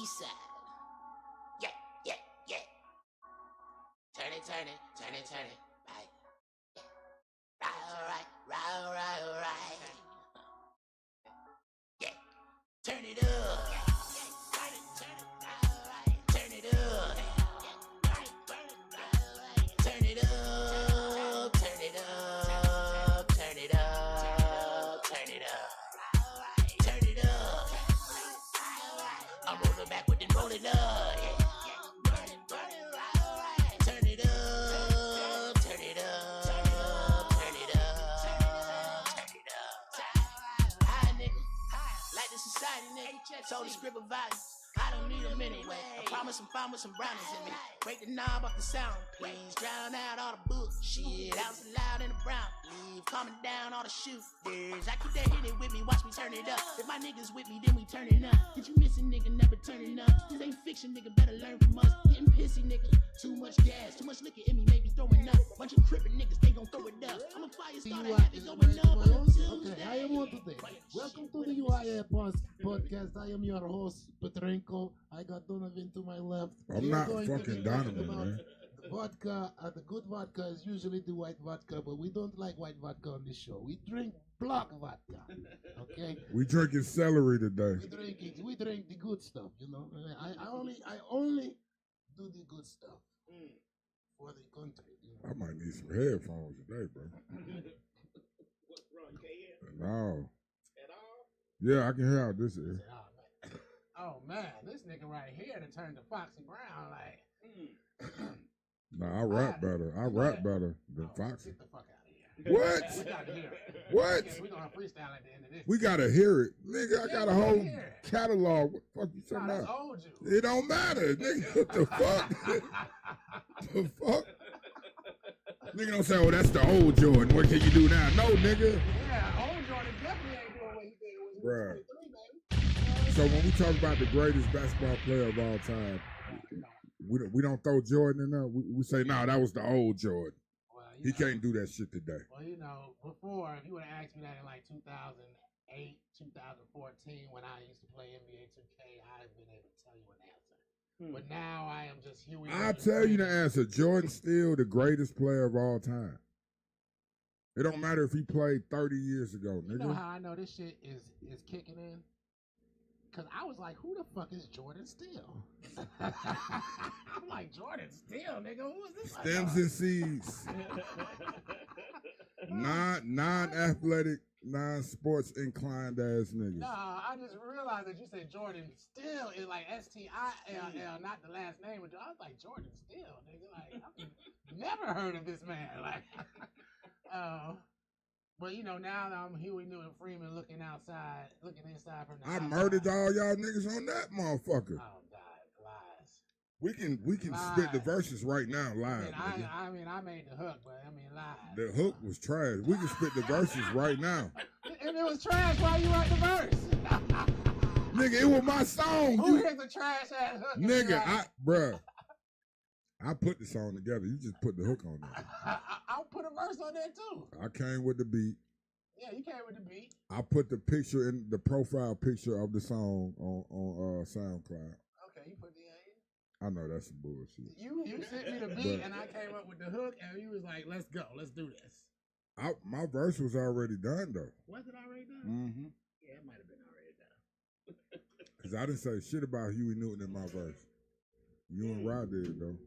East side. Yeah, yeah, yeah. Turn it, turn it, turn it, turn it. Right. Right, right, right, right. Yeah. Turn it up. Turn it up. Turn it up. Turn it up. Turn it up. Turn it up. Turn it up. I'm rolling backward and rolling up. Turn it up. Turn it up. Turn it up. Turn it up. High nigga. Like the society nigga. Told the script of values. I don't need them anyway. I promise I'm fine with some brownies in me. Break the knob off the sound, please. Drown out all the bullshit. Out loud in the brown. Leave calming down all the shooters. I keep that hit it with me, watch me turn it up. If my niggas with me, then we turn it up. Did you miss a nigga never turning up? This ain't fiction, nigga, better learn from us. Getting pissy, nigga. Too much gas, too much liquor in me, maybe throwing up. Bunch of crippin' niggas, they gon' throw it up. I'm a fire starter, have it going up. Okay, I am on today. Welcome to the High Yet PotCast. I am your host, Petrenko. I got Donovan to my left. I'm not fucking Donovan, man. The vodka, the good vodka is usually the white vodka, but we don't like white vodka on this show. We drink black vodka. Okay? We drinking celery today. We drink the good stuff, you know. I only do the good stuff for the country. You know? I might need some headphones today, bro. What's wrong? You can't hear? No. At all? Yeah, I can hear out this ear. Oh man, this nigga right here to turn to Foxy Brown like. Nah, I rap better. I rap better than Foxy. Get the fuck out of here. What? We gotta hear it. What? We're gonna freestyle at the end of this. We gotta hear it. Nigga, I got a whole hear it. catalog. What the fuck you talking That's about? old you. It don't matter. Nigga, what the fuck? The fuck? Nigga don't say, oh, that's the old Jordan. What can you do now? No, nigga. Yeah, old Jordan definitely ain't doing what he did when he was 23, baby. So when we talk about the greatest basketball player of all time, we don't throw Jordan in there. We say, nah, that was the old Jordan. Well, He can't do that shit today. Well, you know, before, if you would have asked me that in like 2008, 2014, when I used to play NBA 2K, I've been able to tell you an answer. But now I am just Huey. I'll tell you the answer. Jordan's still the greatest player of all time. It don't matter if he played 30 years ago, nigga. You know how I know this shit is kicking in? Because I was like, who the fuck is Jordan Steele? I'm like, Jordan Steele, nigga, who is this? Stems and seeds. Non-athletic, non-sports inclined ass niggas. No, I just realized that you said Jordan Steele is like S-T-I-L-L, not the last name. I was like, Jordan Steele, nigga. Like, I've never heard of this man. Like, but you know, now that I'm Huey Newton Freeman looking inside from the I outside. murdered all y'all niggas on that motherfucker. Oh, God, lies. We can spit the verses right now live. I made the hook, but live. The hook was trash. We can spit the verses right now. If it was trash, why you write the verse? Nigga, it was my song. Who hears a trash ass hook? Nigga, I put the song together. You just put the hook on there. I'll put a verse on there too. I came with the beat. Yeah, you came with the beat. I put the picture in the profile picture of the song on SoundCloud. Okay, you put the. I know that's some bullshit. You sent me the beat and I came up with the hook and you was like, let's go, let's do this. My verse was already done though. Was it already done? Mm-hmm. Yeah, it might have been already done. Cause I didn't say shit about Huey Newton in my verse. You and Rod did though.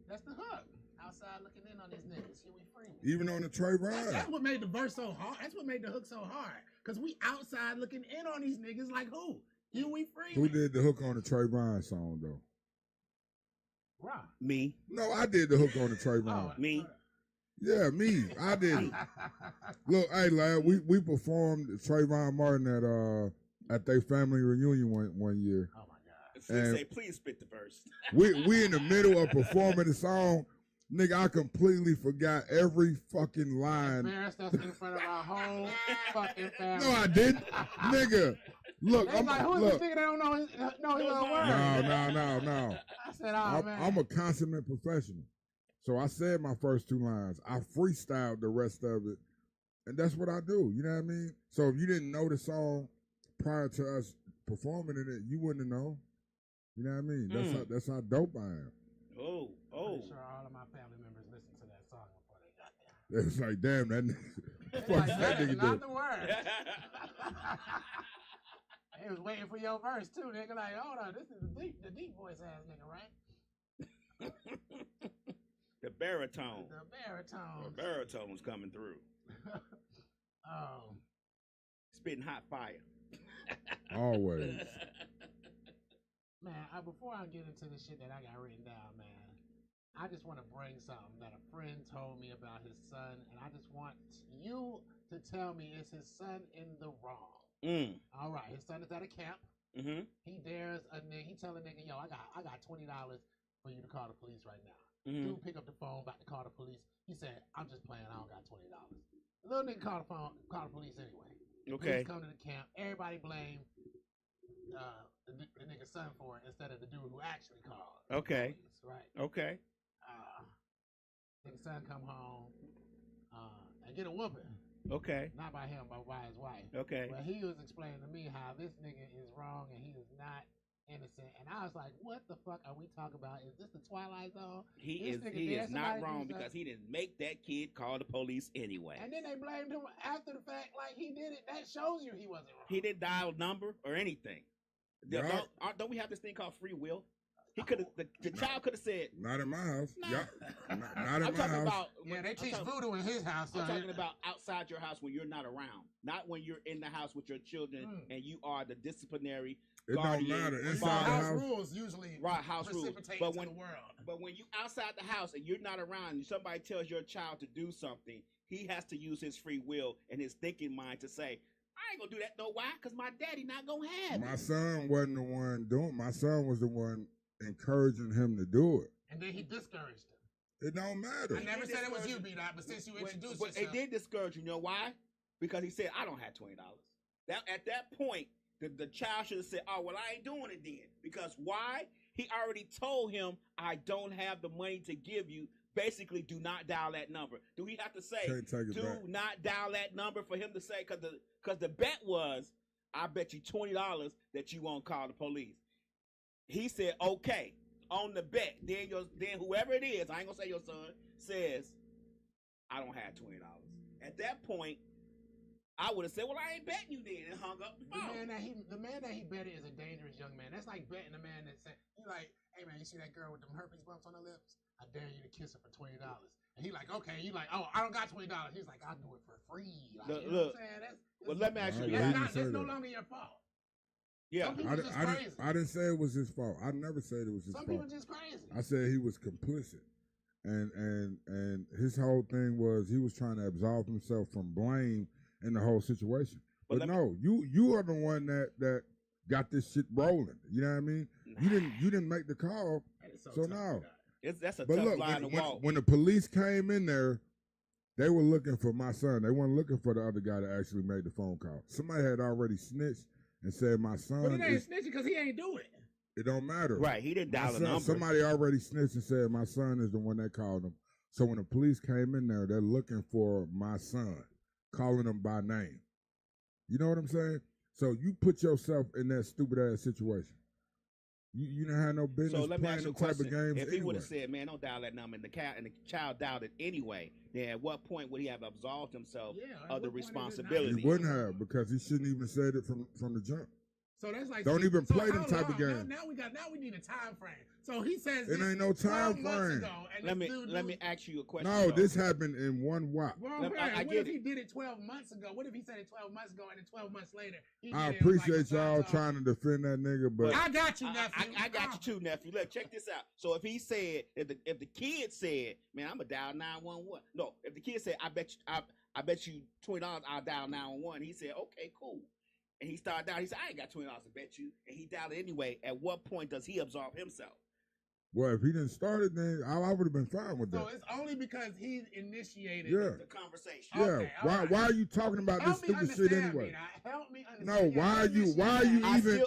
That's the hook. Outside looking in on these niggas. Huey Freeman. Even on the Trayvon. That's what made the verse so hard. That's what made the hook so hard. Cause we outside looking in on these niggas like who? Huey Freeman. Who did the hook on the Trayvon song though? Rob. Me. No, I did the hook on the Trayvon. Me. Yeah, me. I did it. Look, hey lad, we performed Trayvon Martin at their family reunion one year. Oh my God. And say, please spit the verse. we in the middle of performing the song. Nigga, I completely forgot every fucking line. Embarrassed us in front of our whole fucking family. No, I didn't. Nigga, look. I'm like, who's this nigga that don't know his own words? No. I said, oh, man. I'm a consummate professional. So I said my first two lines. I freestyled the rest of it. And that's what I do. You know what I mean? So if you didn't know the song prior to us performing it, you wouldn't know. You know what I mean? That's how dope I am. Oh. I'm sure all of my family members listened to that song before they got there. It was like, damn, that nigga. Like, that nigga not the word. They was waiting for your verse too, nigga. Like, hold on, this is the deep voice ass nigga, right? The baritone. The baritone's coming through. Oh. Spitting hot fire. Always. Man, before I get into the shit that I got written down, man, I just want to bring something that a friend told me about his son, and I just want you to tell me, is his son in the wrong? All right, his son is at a camp. Mm-hmm. He dares a nigga. He tell a nigga, yo, I got $20 for you to call the police right now. Mm-hmm. Dude pick up the phone, about to call the police. He said, I'm just playing. I don't got $20. The little nigga call the police anyway. Okay. Police come to the camp. Everybody blame the nigga's son for it instead of the dude who actually called. Okay. Police, right. Okay. Nigga's son come home and get a whooping. Okay. Not by him, but by his wife. Okay. But he was explaining to me how this nigga is wrong and he is not innocent. And I was like, what the fuck are we talking about? Is this the Twilight Zone? He is not wrong because he didn't make that kid call the police anyway. And then they blamed him after the fact like he did it. That shows you he wasn't wrong. He didn't dial number or anything. Yeah. Don't we have this thing called free will? He could have. The child could have said, "Not in my house." Nah. Yeah, not in my house. About, yeah, they teach voodoo in his house. I'm talking about outside your house when you're not around, not when you're in the house with your children and you are the disciplinary. It guardian, don't matter inside house the house. Rules usually house rules. But when the world. But when you outside the house and you're not around, and somebody tells your child to do something, he has to use his free will and his thinking mind to say, I ain't gonna do that. No, why? Because my daddy not gonna have My it. son wasn't the one doing. My son was the one encouraging him to do it. And then he discouraged him. It don't matter. I never said it was you, B-Dot, but since you introduced yourself. It did discourage you. You know why? Because he said, I don't have $20. At that point, the child should have said, oh, well, I ain't doing it then. Because why? He already told him, I don't have the money to give you. Basically, do not dial that number. Do we have to say, do not dial that number for him to say? Because the bet was, I bet you $20 that you won't call the police. He said, okay, on the bet. Then whoever it is, I ain't gonna say your son, says, I don't have $20. At that point, I would have said, well, I ain't betting you then, and hung up the phone. The man that he betted is a dangerous young man. That's like betting a man that said, you like, hey man, you see that girl with them herpes bumps on her lips? I dare you to kiss her for $20. And he like, okay. You like, oh, I don't got $20. He's like, I'll do it for free. Like, you know what I'm saying? Well, let me ask you. That's no longer your fault. Yeah, I didn't say it was his fault. I never said it was his fault. Some people just crazy. I said he was complicit, and his whole thing was he was trying to absolve himself from blame in the whole situation. But no, you are the one that got this shit rolling. You know what I mean? You didn't make the call. So now, That's a but tough look, line to walk. when the police came in there, they were looking for my son. They weren't looking for the other guy that actually made the phone call. Somebody had already snitched and said my son. But it ain't snitching because he ain't do it. It don't matter. Right, he didn't dial a number. Somebody already snitched and said my son is the one that called him. So when the police came in there, they're looking for my son, calling him by name. You know what I'm saying? So you put yourself in that stupid ass situation. You don't have no business So let me playing ask you them a type of question. games If he would anyway. have said, "Man, don't dial that number," and the child dialed it anyway, then at what point would he have absolved himself of the responsibility? He wouldn't have, because he shouldn't even said it from the jump. So that's like Don't even play them hold type on. of games. Now we need a time frame. So he says It this ain't no time 12 months frame. ago, and Let this me dude let knew- me ask you a question. No, though. this happened in one whop. Well, Let- man, I what get if it. he did it 12 months ago? What if he said it 12 months ago and then 12 months later? He I did it, it was like appreciate a y'all sign trying to defend that nigga, but I got you, nephew. I got you too, nephew. Look, check this out. So if he said, if the kid said, "Man, I'm gonna dial 911," no, if the kid said, I bet you $20 I'll dial 911," he said, "Okay, cool." And he started down. He said, "I ain't got $20 to bet you," and he dialed it anyway. At what point does he absolve himself? well, if he didn't start it, then I would have been fine with So that. it's only because he initiated Yeah. The conversation. Yeah. Okay, all right. Why are you talking about this Help me stupid shit understand, anyway? B-Dot. Help me understand. No, why are you even?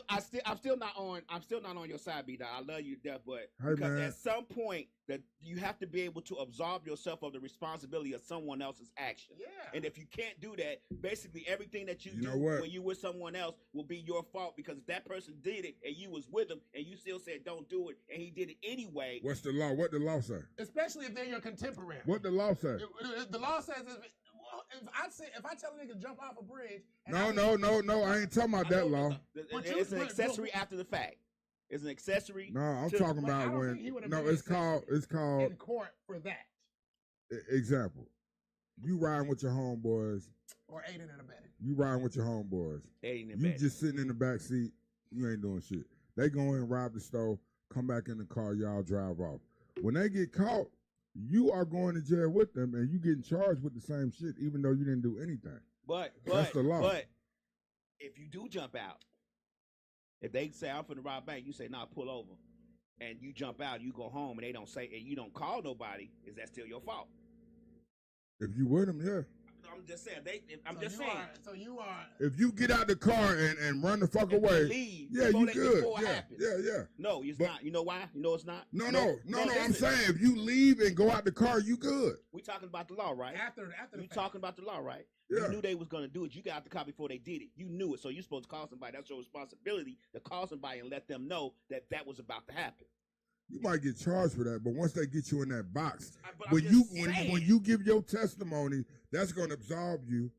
I'm still not on your side, B. I love you to death, but Hey, because man. at some point that you have to be able to absolve yourself of the responsibility of someone else's action. Yeah. And if you can't do that, basically everything that you You do know what? when you with someone else will be your fault, because if that person did it and you was with him and you still said don't do it and he did it anyway. What's the law? What the law say? Especially if they're your contemporary. What the law say? The law says if I tell a nigga jump off a bridge. And No. I ain't talking about that law. It's an accessory after the fact. It's an accessory. No, I'm to- talking But I about don't when. think he would've No, been it's called. in court for that, Example. You riding with your homeboys. or aiding and abetting. You riding with your homeboys. Aiding and You abetting. just sitting in the back seat. You ain't doing shit. They go in, rob the store, come back in the car, y'all drive off. When they get caught, you are going to jail with them, and you getting charged with the same shit, even though you didn't do anything. But That's the law. But if you do jump out, if they say I'm finna rob bank, you say nah, pull over, and you jump out, you go home, and they don't say, and you don't call nobody, is that still your fault? If you with them, yeah. I'm just saying. So you are. If you get out the car and run the fuck If they away, leave yeah, before you they- good. before it Yeah, happens. yeah. No, it's But- not. You know why? You know it's not. No. I'm listen. saying if you leave and go out the car, you good. We talking about the law, right? After the You fact. talking about the law, right? Yeah. You knew they was gonna do it. You got out the car before they did it. You knew it, so you're supposed to call somebody. That's your responsibility to call somebody and let them know that that was about to happen. You might get charged for that, but once they get you in that box, But I'm when just saying. you give your testimony, that's gonna absolve you.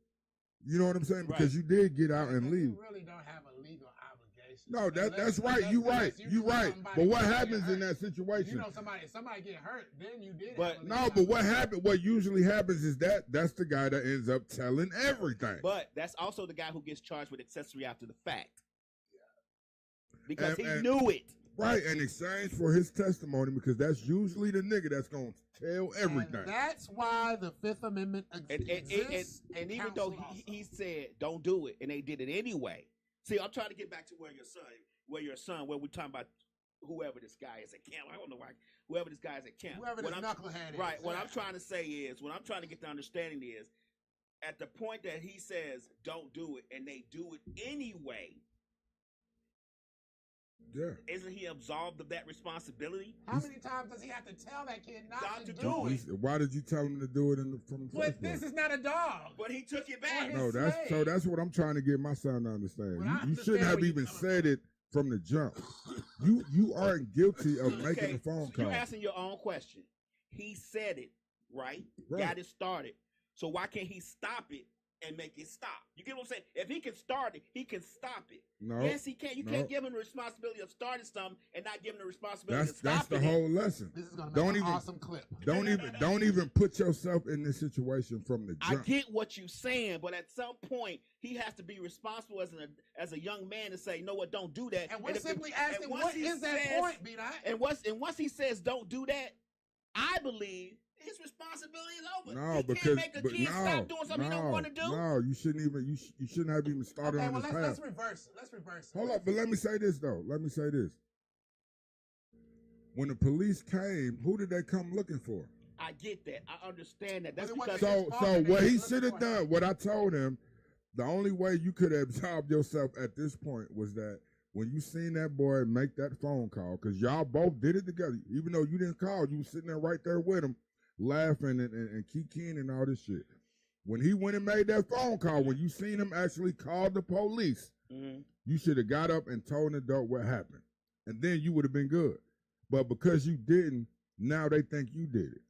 You know what I'm saying? Because Right. you did get out and But leave. You really don't have a legal obligation. No, that's Unless- right. unless- You right. unless You know right. somebody But what get happens in hurt. that situation? You know, somebody get hurt, then you did. But- have a No, legal but what obligation. happened? What usually happens is that's the guy that ends up telling everything. But that's also the guy who gets charged with accessory after the fact. Because he And- knew it. Right, in exchange for his testimony, because that's usually the nigga that's gonna tell everything. And that's why the Fifth Amendment exists. And even though he said don't do it, and they did it anyway. See, I'm trying to get back to where we're talking about whoever this guy is at camp. I don't know why. Whoever this guy is at camp. Whoever this What knucklehead is. Right. What yeah. I'm trying to say is, what I'm trying to get the understanding is, at the point that he says don't do it, and they do it anyway, Yeah. isn't he absolved of that responsibility? How many times does he have to tell that kid not Not to to do do it? Why did you tell him to do it from the But first place? this is not a dog. But he took it back. No, slave. that's what I'm trying to get my son to understand. Well, I You understand shouldn't have where you're even coming said it from the jump. You aren't guilty of making Okay, a phone so call. you're asking your own question. He said it, right? Right. Got it started. So why can't he stop it and make it stop? You get what I'm saying? If he can start it, he can stop it. No, Yes, he can. You no. can't give him the responsibility of starting something and not give him the responsibility That's of the stopping it. whole lesson. This is gonna make Don't an even- awesome clip. Don't even put yourself in this situation from the I jump. get what you're saying, but at some point he has to be responsible as a young man and say, "You know what? Don't do that." And we're if it- simply and asking, once what he is that says- point, B-Dot? And once he says, "Don't do that," I believe his responsibility is over. No, he because can't make a but kid no, stop doing something he don't want to do. No, you shouldn't even. You shouldn't have even started Okay, on well, this let's path. reverse it. Let's reverse it. Hold up, but let me say this though. Let me say this. when the police came, who did they come looking for? I get that. I understand that. That's But it because wasn't So what he Looking should have for done, what I told him, the only way you could have absolved yourself at this point was that when you seen that boy make that phone call, because y'all both did it together, even though you didn't call, you was sitting there right there with him, laughing and kikiing and all this shit. When he went and made that phone call, when you seen him actually call the police, you should have got up and told an adult what happened. And then you would have been good. But because you didn't, now they think you did it.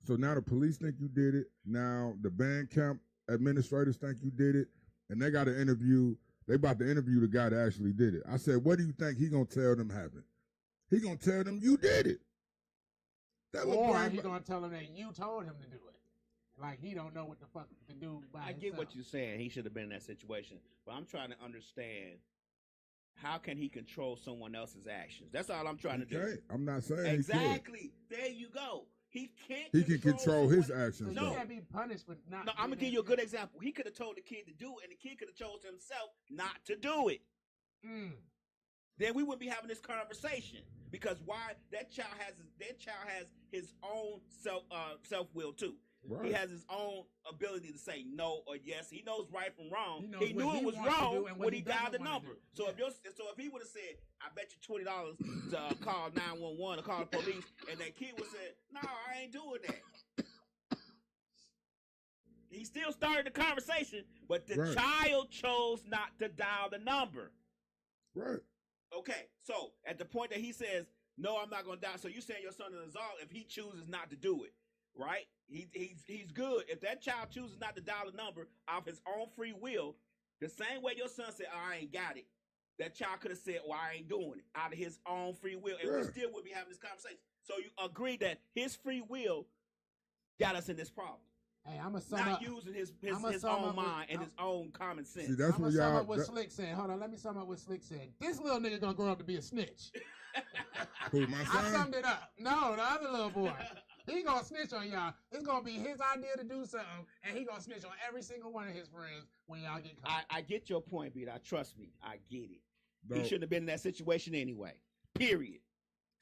So now the police think you did it. Now the band camp administrators think you did it. And they got to interview, they about to interview the guy that actually did it. I said, what do you think he going to tell them happened? He going to tell them you did it. That Or he going to tell them that you told him to do it. Like he don't know what the fuck to do by himself. get what you're saying. He should have been in that situation. But I'm trying to understand, how can he control someone else's actions? That's all I'm trying to do. I'm not saying Exactly. There you go. He can't. He can control his someone- actions. So No. he can't be punished for not. No, I'm gonna give you a good example. He could have told the kid to do it, and the kid could have chose himself not to do it. Then we wouldn't be having this conversation, because why? That child has his own self will too. Right. He has his own ability to say no or yes. He knows right from wrong. He He knew knows what it he was wants to wrong do and what when he he dialed the doesn't wanna number. do. So if he would have said, "I bet you $20 to call 911 or call the police," and that kid would say, "No, I ain't doing that." He still started the conversation, but the Right. child chose not to dial the number. Right. Okay, so at the point that he says, "No, I'm not going to die," so you saying your son is absolved if he chooses not to do it, right? He's good. If that child chooses not to dial the number off his own free will, the same way your son said, "Oh, I ain't got it," that child could have said, "Well, I ain't doing it," out of his own free will, and we still would be having this conversation. So you agree that his free will got us in this problem. Hey, I'm a sum Not up. using his I'ma own sum up mind with- and his own common sense. See, that's I'm what gonna sum y'all. up what Slick said. Hold on, let me sum up what Slick said. This little nigga gonna grow up to be a snitch. Who, my I son? summed it up. No, the other little boy. He gonna snitch on y'all. It's gonna be his idea to do something, and he gonna snitch on every single one of his friends when y'all get caught. I get your point, Peter. Trust me, I get it. No. He shouldn't have been in that situation anyway. Period.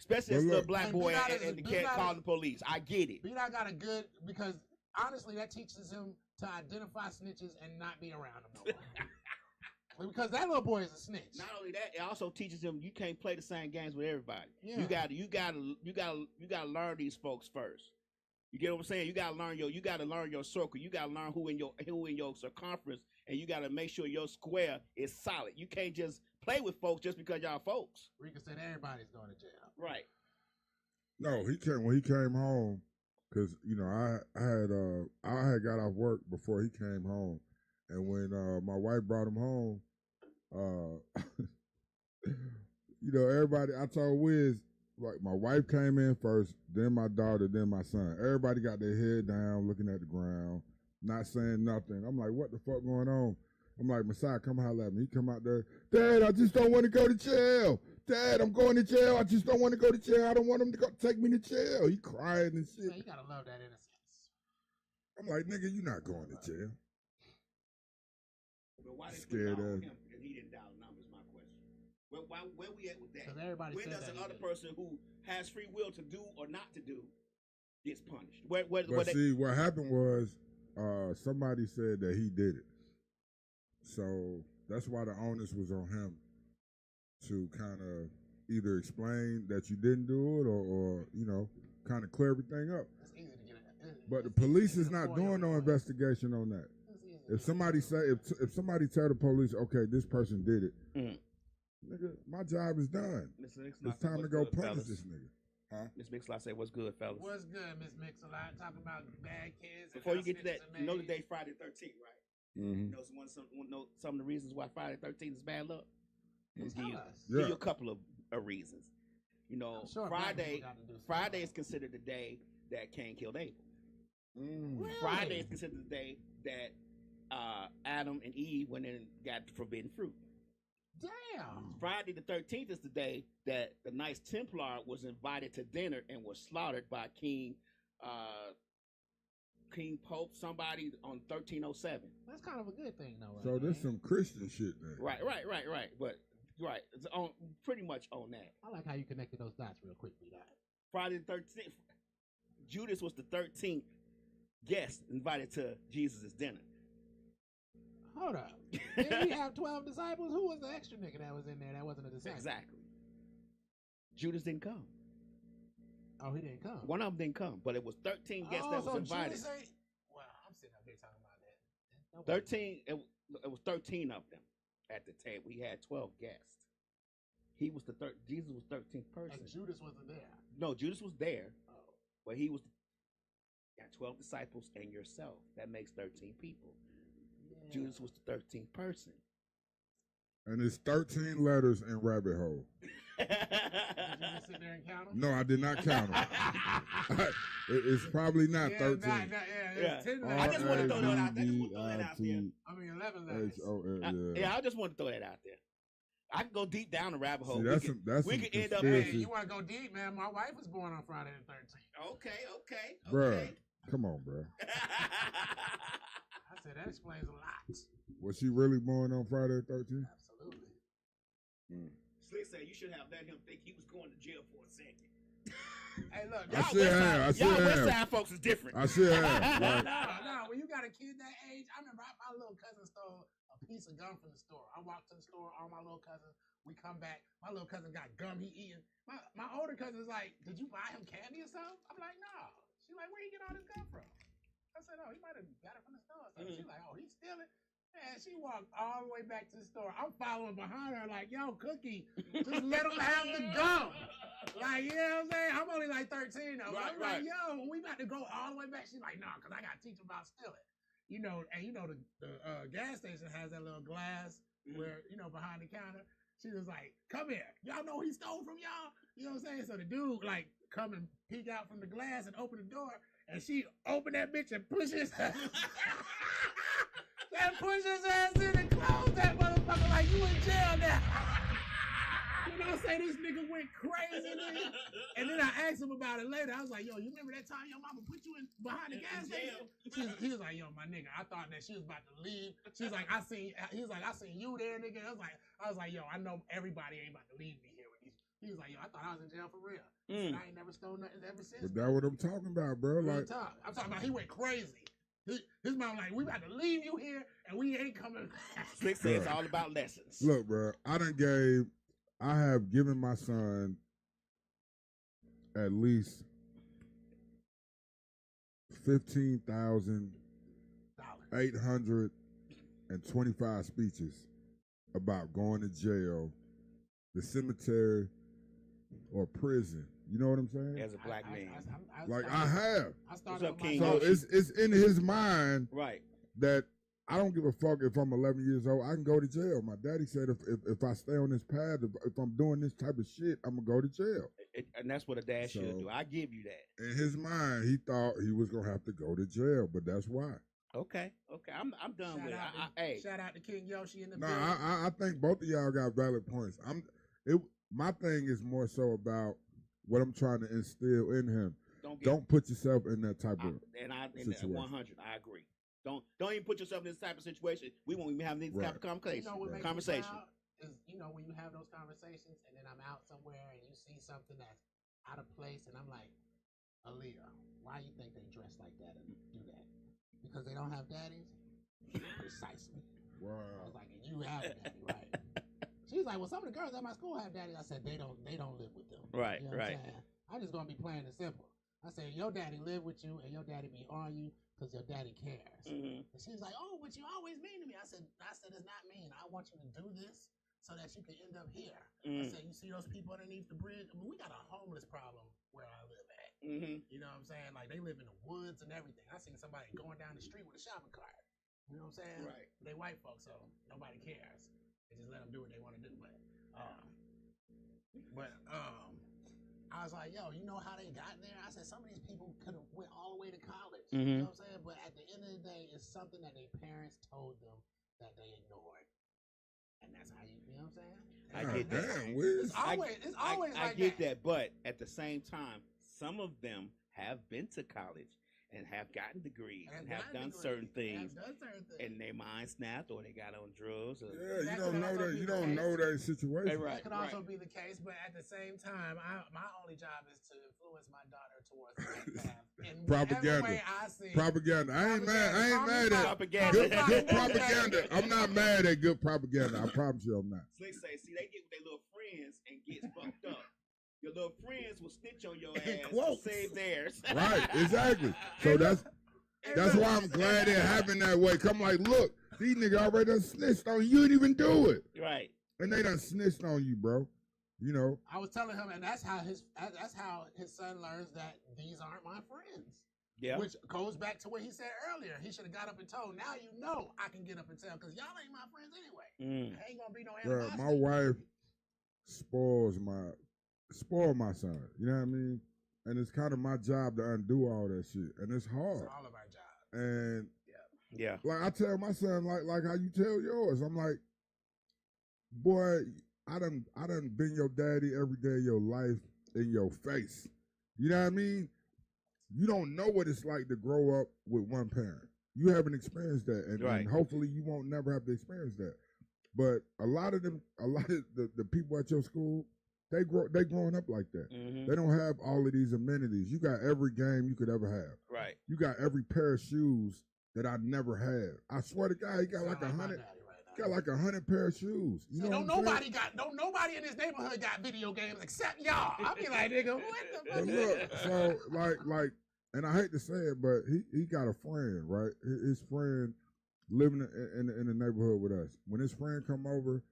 Especially as a Well, little look. black And boy B-Dot and is- the B-Dot cat is- calling the police. I get it. B-Dot got a good, because honestly, that teaches him to identify snitches and not be around them no more. Because that little boy is a snitch. Not only that, it also teaches him you can't play the same games with everybody. Yeah. You gotta learn these folks first. You get what I'm saying? You gotta learn your circle. You gotta learn who in your circumference, and you gotta make sure your square is solid. You can't just play with folks just because y'all folks. Rika said everybody's going to jail. Right. No, when he came home, because I had got off work before he came home, and when my wife brought him home, everybody, I told Wiz, like, my wife came in first, then my daughter, then my son. Everybody got their head down, looking at the ground, not saying nothing. I'm like, what the fuck going on? I'm like, Messiah, come holler at me. He come out there, Dad, I just don't want to go to jail. Dad, I'm going to jail. I just don't want to go to jail. I don't want him to take me to jail. He crying and shit. Man, you gotta love that innocence. I'm like, nigga, you not going to jail. But why they Scared put it on of- him and he didn't dial the number is my question. Where we at with that? Because everybody When said does that he another did. person who has free will to do or not to do gets punished? Where But they, see, what happened was somebody said that he did it. So that's why the onus was on him to kind of either explain that you didn't do it or kind of clear everything up. It's easy to get it. But the police is not doing no investigation on that. If somebody if somebody tell the police, okay, this person did it, nigga, my job is done. It's time to go punish this nigga. Huh? Miss Mixlot said, "What's good, fellas?" What's good, Miss Mix-a-Lot? Talking about bad kids. Before you get to that, you know the day Friday 13th, right? Mm-hmm. You know some of the reasons why Friday 13th is bad luck? Let's give Tell us. you a couple of reasons. You know, I'm sure black people got to do something. Friday is considered the day that Cain killed Abel. Really? Friday is considered the day that Adam and Eve went in and got the forbidden fruit. Damn. Friday the 13th is the day that the Knights Templar was invited to dinner and was slaughtered by King Pope somebody on 1307. That's kind of a good thing, though. So there's some Christian shit there. Right. But Right. It's on pretty much on that. I like how you connected those dots real quick, B-Dot. Friday the 13th. Judas was the 13th guest invited to Jesus' dinner. Hold up. Didn't we have 12 disciples? Who was the extra nigga that was in there that wasn't a disciple? Exactly. Judas didn't come. Oh, he didn't come. One of them didn't come, but it was 13 guests that was invited. Judas ain't... Well, I'm sitting up here talking about that. 13. It was 13 of them at the table. We had 12 guests. He was the third. Jesus was 13th person. And Judas wasn't there. No, Judas was there, Oh. but he was. Got 12 disciples and yourself. That makes 13 people. Yeah. Judas was the 13th person. And it's 13 letters in rabbit hole. Did you just sit there and count them? No, I did not count them. It's probably not 13. It's 10 letters. I just want to throw that out there. I just want to throw that out there. I mean, 11 letters. Yeah, I just want to throw that out there. I can go deep down the rabbit hole. See, We could end up. Hey, you want to go deep, man? My wife was born on Friday the 13th. Okay. Bruh, come on, bro. I said, that explains a lot. Was she really born on Friday the 13th? Absolutely. Slick said you should have let him think he was going to jail for a second. Hey, look. I still have. Y'all West Side folks is different. I still have. Like, No. When you got a kid that age, I remember my little cousin stole a piece of gum from the store. I walked to the store, all my little cousins. We come back. My little cousin got gum he eating. My older cousin's like, did you buy him candy or something? I'm like, no. She's like, where you get all this gum from? I said, oh, he might have got it from the store. So she's like, oh, he's stealing. Man, she walked all the way back to the store. I'm following behind her like, yo, Cookie, just let him have the gum. Like, you know what I'm saying? I'm only like 13 though. I'm like, yo, we about to go all the way back. She's like, no, because I got to teach him about stealing. You know, and you know the gas station has that little glass where, you know, behind the counter. She was like, come here. Y'all know he stole from y'all? You know what I'm saying? So the dude, like, come and peek out from the glass and open the door. And she opened that bitch and pushes her. And pushes his ass in and closed that motherfucker like you in jail now. You know what I'm saying? This nigga went crazy, nigga. And then I asked him about it later. I was like, yo, you remember that time your mama put you in behind the gas station? He was like, yo, my nigga, I thought that she was about to leave. She's like, I seen you there, nigga. I was like, yo, I know everybody ain't about to leave me here with these. He was like, yo, I thought I was in jail for real. Said, I ain't never stole nothing ever since. But that's what I'm talking about, bro. Like, I'm talking about he went crazy. His mom like, we about to leave you here and we ain't coming back. Slick says it's all about lessons. Look, bro, I have given my son at least 15,825 speeches about going to jail, the cemetery, or prison. You know what I'm saying? As a black man. I have. I started What's up, with my King? So it's in his mind Right. that I don't give a fuck if I'm 11 years old. I can go to jail. My daddy said if I stay on this path, if I'm doing this type of shit, I'm gonna go to jail. And that's what a dad should do. I give you that. In his mind, he thought he was gonna have to go to jail, but that's why. Okay. I'm done with it. Hey, shout out to King Yoshi in the No, building. I think both of y'all got valid points. My thing is more so about what I'm trying to instill in him. Don't put yourself in that type of situation. 100. I agree. Don't even put yourself in this type of situation. We won't even have this type of conversation. You know what makes conversation. me proud is, you know, when you have those conversations and then I'm out somewhere and you see something that's out of place and I'm like, Aaliyah, why you think they dress like that and do that? Because they don't have daddies? Precisely. Wow. I was like, and you have a daddy, right? She's like, well, some of the girls at my school have daddies. I said, they don't live with them. Right, you know right. I'm just gonna be plain and simple. I said, your daddy live with you and your daddy be on you because your daddy cares. Mm-hmm. And she's like, oh, but you always mean to me. I said, it's not mean. I want you to do this so that you can end up here. I said, you see those people underneath the bridge? I mean, we got a homeless problem where I live at. You know what I'm saying? Like, they live in the woods and everything. I seen somebody going down the street with a shopping cart. You know what I'm saying? Right. They white folks, so nobody cares. They just let them do what they want to do. But I was like, yo, you know how they got there? I said, some of these people could have went all the way to college. You know what I'm saying? But at the end of the day, it's something that their parents told them that they ignored. And that's how you know what I'm saying? I get that. Damn, Wiz. It's always I like get that, but at the same time, some of them have been to college and have gotten degrees and have done certain things, and their mind snapped or they got on drugs. Or, Yeah, you don't know that. You don't know that situation. That could also be the case, but at the same time, my only job is to influence my daughter towards the right path. In Propaganda. Way I see, propaganda. I ain't mad at propaganda. Good propaganda. I'm not mad at good propaganda. I promise you, I'm not. Slick say, see, they get with their little friends and get fucked up. Your little friends will snitch on your ass to save theirs. Right, exactly. So that's why I'm glad it happened that way. Come like, look, these niggas already done snitched on you. You didn't even do it. Right. And they done snitched on you, bro. You know. I was telling him, and that's how his son learns that these aren't my friends. Yeah. Which goes back to what he said earlier. He should have got up and told. Now you know I can get up and tell because y'all ain't my friends anyway. Ain't gonna be no animosity. My wife spoils my son. You know what I mean? And it's kind of my job to undo all that shit. And it's hard. It's all of our job. And yeah. Like I tell my son, like how you tell yours. I'm like, boy, I done been your daddy every day of your life in your face. You know what I mean? You don't know what it's like to grow up with one parent. You haven't experienced that. And hopefully you won't never have to experience that. But a lot of the people at your school, they growing up like that. Mm-hmm. They don't have all of these amenities. You got every game you could ever have. Right. You got every pair of shoes that I never had. I swear to God, he got like 100. Got like 100 pair of shoes. You know nobody in this neighborhood got video games except y'all. I be like, nigga, what the fuck? Look, so like, and I hate to say it, but he got a friend, right? His friend living in the neighborhood with us. When his friend come over,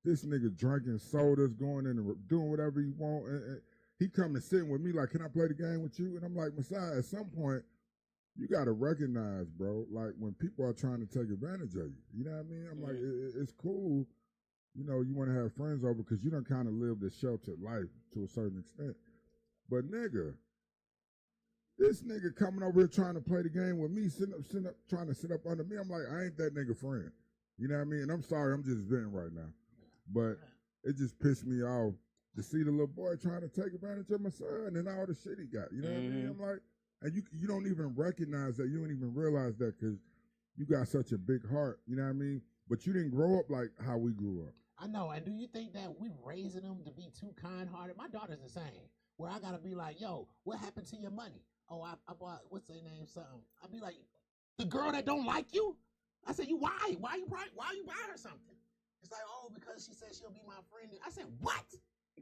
this nigga drinking sodas, going in and doing whatever he want. And he come and sitting with me like, can I play the game with you? And I'm like, Messiah, at some point, you got to recognize, bro, like when people are trying to take advantage of you. You know what I mean? I'm like, it's cool. You know, you want to have friends over because you done kind of lived a sheltered life to a certain extent. But nigga, this nigga coming over here trying to play the game with me, trying to sit up under me. I'm like, I ain't that nigga friend. You know what I mean? And I'm sorry, I'm just venting right now. But it just pissed me off to see the little boy trying to take advantage of my son and all the shit he got. You know what I mean? I'm like, and you don't even recognize that. You don't even realize that because you got such a big heart. You know what I mean? But you didn't grow up like how we grew up. I know. And do you think that we raising them to be too kind-hearted? My daughter's the same. Where I got to be like, yo, what happened to your money? Oh, I bought, what's their name, something. I'd be like, the girl that don't like you? I said, why? Why you buy her something? It's like, oh, because she said she'll be my friend. I said, what?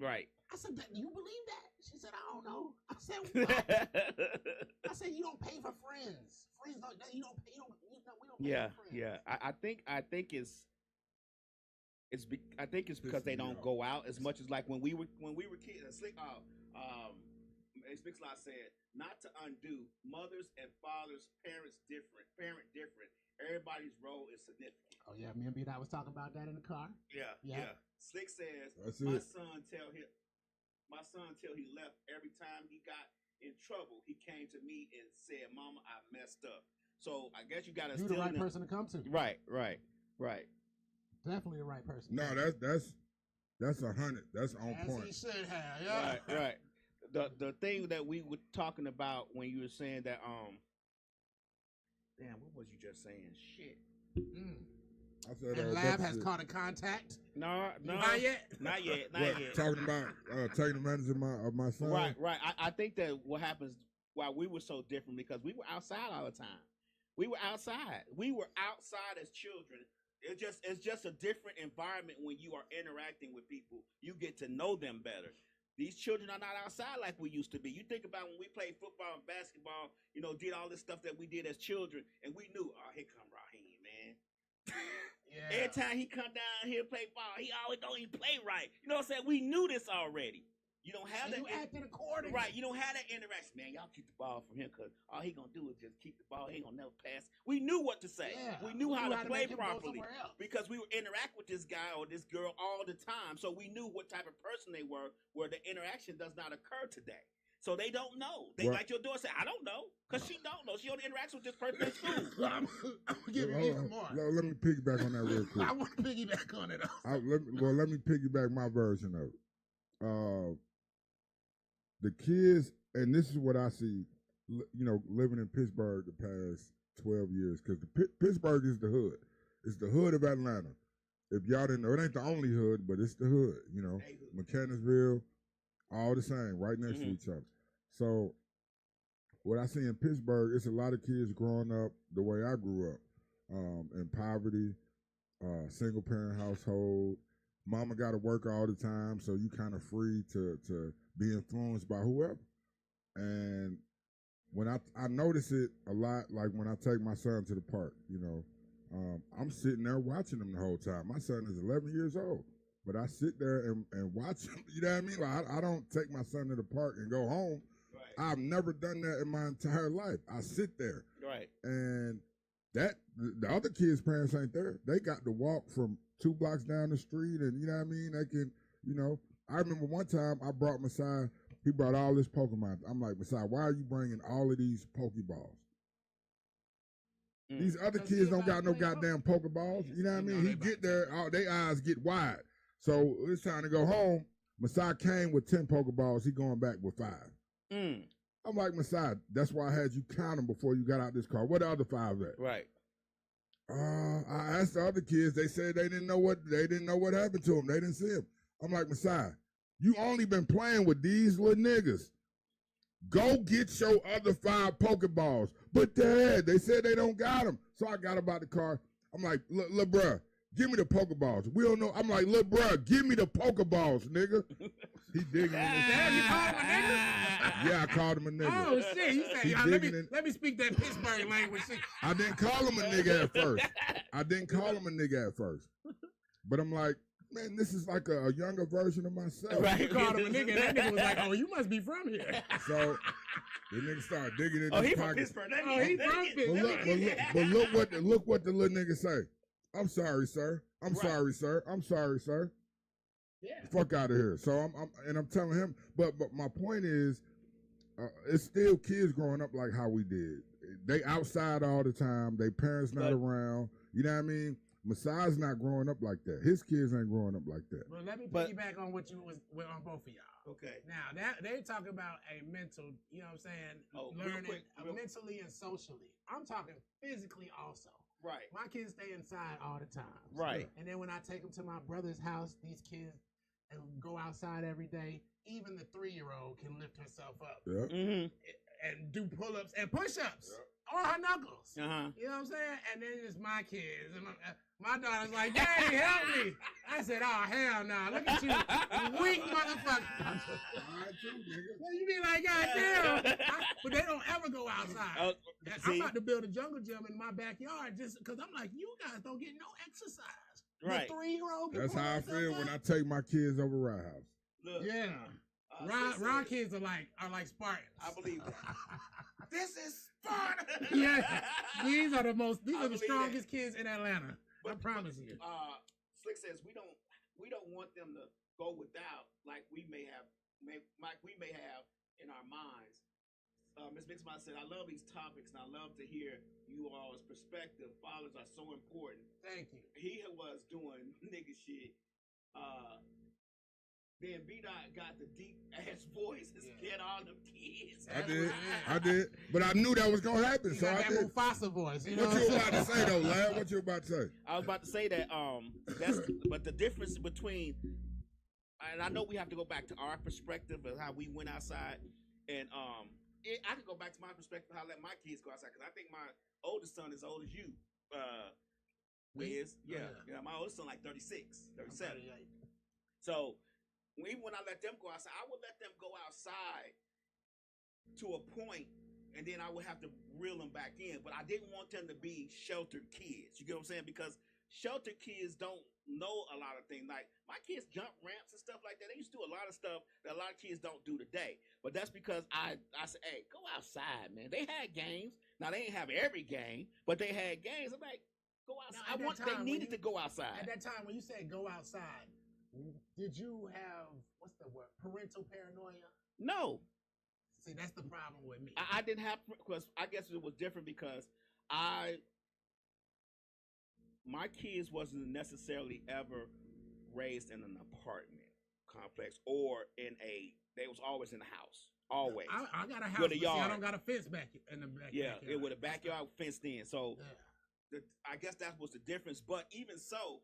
Right. I said, do you believe that? She said, I don't know. I said, what? I said, you don't pay for friends. Friends don't. We don't pay for friends. Yeah. I think it's because they don't go out as much as like when we were kids. Slick Lot said, not to undo mothers and fathers, parent different. Everybody's role is significant. Oh yeah, me and B and I was talking about that in the car. Yeah. Slick says, my son till he left, every time he got in trouble, he came to me and said, Mama, I messed up. So I guess you gotta you the right person to come to. Right. Definitely the right person. No, that's 100. That's on point. As he should have, yeah. Right. The thing that we were talking about when you were saying that damn, what was you just saying? Shit. I said, and Lab has caught a contact. No, not yet. Not yet. Talking about taking advantage of my son. Right. I think that what happens why we were so different because we were outside all the time. We were outside as children. It's just a different environment when you are interacting with people. You get to know them better. These children are not outside like we used to be. You think about when we played football and basketball, did all this stuff that we did as children, and we knew, oh, here come Raheem, man. Yeah. Every time he come down here play ball, he always don't even play right. You know what I'm saying? We knew this already. You don't have that. You acted accordingly. Right. You don't have that interaction. Man, y'all keep the ball from him because all he going to do is just keep the ball. He ain't going to never pass. We knew what to say. Yeah. We knew how to play properly because we would interact with this guy or this girl all the time. So we knew what type of person they were where the interaction does not occur today. So they don't know. They like your daughter say, I don't know because she don't know. She only interacts with this person at school. I'm giving you even more. Let me piggyback on that real quick. I want to piggyback on it. Let me piggyback my version of it. The kids, and this is what I see living in Pittsburgh the past 12 years because Pittsburgh is the hood. It's the hood of Atlanta. If y'all didn't know, it ain't the only hood, but it's the hood. Mechanicsville, all the same, right next to each other. So what I see in Pittsburgh, it's a lot of kids growing up the way I grew up, in poverty, single parent household. Mama got to work all the time, so you kind of free to be influenced by whoever. And when I notice it a lot, like when I take my son to the park, I'm sitting there watching him the whole time. My son is 11 years old, but I sit there and watch him. You know what I mean? Like I don't take my son to the park and go home. Right. I've never done that in my entire life. I sit there. Right. And the other kids' parents ain't there. They got to walk from 2 blocks down the street, and you know what I mean? They can, I remember one time I brought Masai. He brought all this Pokemon. I'm like, Masai, why are you bringing all of these Pokeballs? These other kids don't got no goddamn Pokeballs. You know what I mean? He get there, their eyes get wide. So it's time to go home. Masai came with 10 Pokeballs. He going back with 5. I'm like, Masai, that's why I had you count them before you got out this car. What the other 5 at? Right. I asked the other kids. They said they didn't know what happened to them. They didn't see him. I'm like, Masai, you only been playing with these little niggas. Go get your other 5 Pokeballs. But Dad, they said they don't got them. So I got about the car. I'm like, look, bruh, give me the Pokeballs. We don't know. I'm like, look, bruh, give me the Pokeballs, nigga. He digging in his Damn, you called him a nigga? Yeah, I called him a nigga. Oh, shit. You said, let me speak that Pittsburgh language. I didn't call him a nigga at first. But I'm like, man, this is like a younger version of myself. Right. You called him a nigga, and that nigga was like, oh, you must be from here. So the nigga started digging in his he pocket. from Pittsburgh. He from Pittsburgh. But look what the little nigga say. I'm sorry, sir. I'm sorry, sir. Yeah. Fuck out of here. So I'm telling him, but my point is, it's still kids growing up like how we did. They outside all the time. They parents not around. You know what I mean? Masai's not growing up like that. His kids ain't growing up like that. Well, let me piggyback on what you was on both of y'all. Okay. Now that they talk about a mental, you know what I'm saying, learning mentally and socially. I'm talking physically also. Right. My kids stay inside all the time. Right. And then when I take them to my brother's house, these kids go outside every day. Even the 3-year-old can lift herself up and do pull-ups and push-ups on her knuckles. You know what I'm saying? And then it's my kids. And my daughter's like, Daddy, help me. I said, oh, hell no. Look at you, weak motherfucker. You be like, God damn. But they don't ever go outside. I'm about to build a jungle gym in my backyard just because I'm like, you guys don't get no exercise. Right. The 3-year-old. That's how I feel when I take my kids over Rye House. Look, yeah. Ron kids are like Spartans. I believe that. This is Sparta. Yeah. These are the strongest kids in Atlanta. I promise you. Slick says we don't want them to go without like we may have in our minds. Ms. Mixmont said, I love these topics and I love to hear you all's perspective. Fathers are so important. Thank you. He was doing nigga shit. Then B-Dot got the deep ass voice and scared all them kids. I did. But I knew that was gonna happen. So I did. Mufasa voice. You know what you about to say though, lad? What you about to say? I was about to say that but the difference between, and I know we have to go back to our perspective of how we went outside, and I could go back to my perspective how I let my kids go outside because I think my oldest son is old as you. Yeah, my oldest son like 36, 37. So even when I let them go outside, I would let them go outside to a point, and then I would have to reel them back in. But I didn't want them to be sheltered kids. You get what I'm saying? Because sheltered kids don't know a lot of things. Like my kids jump ramps and stuff like that. They used to do a lot of stuff that a lot of kids don't do today. But that's because I said, hey, go outside, man. They had games. Now they ain't have every game, but they had games. I'm like, go outside. They needed to go outside. At that time, when you said go outside, did you have, what's the word, parental paranoia? No. See, that's the problem with me. I didn't have, because I guess it was different because my kids wasn't necessarily ever raised in an apartment complex or they was always in a house. always. I got a house, With a but see, I yard. don't got a fence back in the back. Yeah, backyard. it with a backyard fenced in. So Yeah. I guess that was the difference. But even so,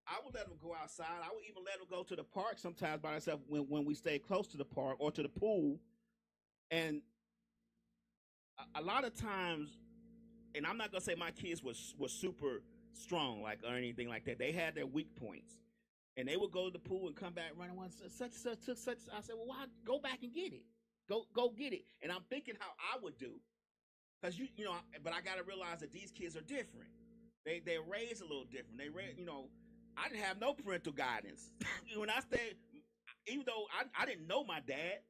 I would let them go outside. I would even let them go to the park sometimes by themselves when we stay close to the park or to the pool. And a lot of times, and I'm not gonna say my kids was super strong like or anything like that. They had their weak points, and they would go to the pool and come back running. One such. I said, well, why go back and get it? Go get it. And I'm thinking how I would do, because you know. But I got to realize that these kids are different. They're raised a little different. I didn't have no parental guidance when I stayed. Even though I didn't know my dad,